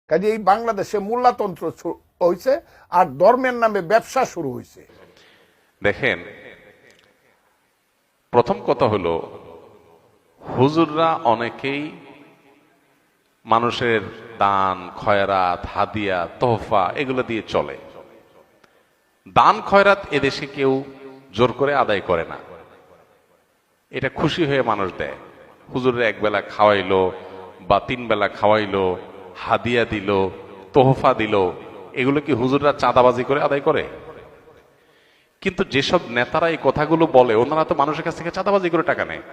কাজে এই বাংলাদেশে মোল্লাতন্ত্র হয়েছে আর ধর্মের নামে ব্যবসা শুরু হয়েছে। দেখেন, প্রথম কথা হলো হুজুররা অনেকেই মানুষের দান খয়রাত হাদিয়া তোহফা এগুলো দিয়ে চলে। দান খয়রাত এদেশে কেউ জোর করে আদায় করে না, এটা খুশি হয়ে মানুষ দেয়। হুজুরের একবেলা খাওয়াইলো বা 3 বেলা খাওয়াইলো, হাদিয়া দিল, তোহফা দিল, এগুলো কি হুজুররা চাঁদাবাজি করে আদায় করে? কিন্তু যেসব নেতারা এই কথাগুলো বলে ওনারা তো মানুষের কাছ থেকে চাঁদাবাজি করে টাকা নেয়।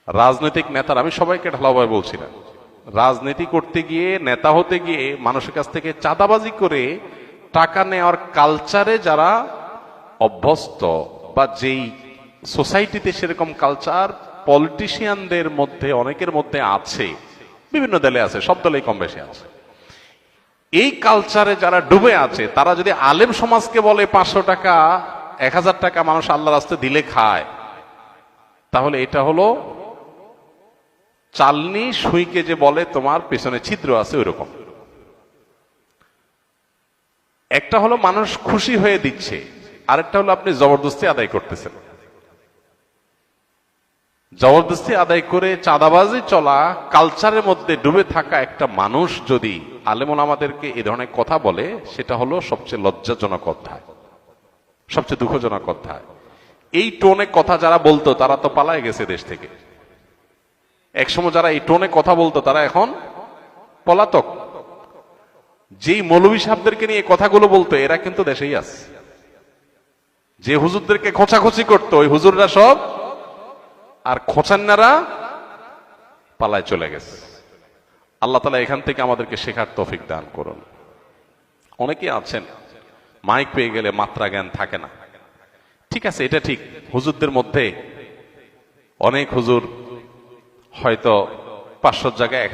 রাজনৈতিক নেতারা, আমি সবাইকে ঢালাওভাবে বলছি না, রাজনীতি করতে গিয়ে নেতা হতে গিয়ে মানুষের কাছ থেকে চাঁদাবাজি করে টাকা নেওয়ার কালচারে যারা অভ্যস্ত বা যেই সোসাইটিতে সেরকম কালচার পলিটিশিয়ানদের মধ্যে অনেকের মধ্যে আছে, বিভিন্ন দলে আছে, সব দলেই কম বেশি আছে, এই কালচারে যারা ডুবে আছে তারা যদি আলেম সমাজকে বলে 500 টাকা 1000 টাকা মানুষ আল্লাহর রাস্তায় দিলে খায়, তাহলে এটা হলো চালনি সুইকে যে বলে তোমার পেছনে ছিদ্র আছে ওইরকম। একটা হলো মানুষ খুশি হয়ে দিচ্ছে, আরেকটা হলো আপনি জবরদস্তি আদায় করতেছেন। জবরদস্তি আদায় করে চাঁদাবাজি চলা কালচারের মধ্যে ডুবে থাকা একটা মানুষ যদি আলেম ওলামাদেরকে এই ধরনের কথা বলে, সেটা হলো সবচেয়ে লজ্জাজনক অধ্যায়, সবচেয়ে দুঃখজনক অধ্যায়। এই টোনে কথা যারা বলতো তারা তো পালায় গেছে দেশ থেকে। একসময় যারা এই টোনে কথা বলতো তারা এখন পলাতক। যেই মৌলভী সাহেবদেরকে নিয়ে কথাগুলো বলতো এরা কিন্তু দেশেই আছে। যে হুজুরদেরকে খোঁচাখুচি করতো ওই হুজুররা সব আর খোঁচান্নারা পালায় চলে গেছে। আল্লাহ তাআলা এখান থেকে আমাদেরকে শেখার তৌফিক দান করুন। অনেকে আছেন মাইক পেয়ে গেলে মাত্রা জ্ঞান থাকে না। ঠিক আছে, এটা ঠিক, হুজুরদের মধ্যে অনেক হুজুর হয়তো 500 জায়গায় 1000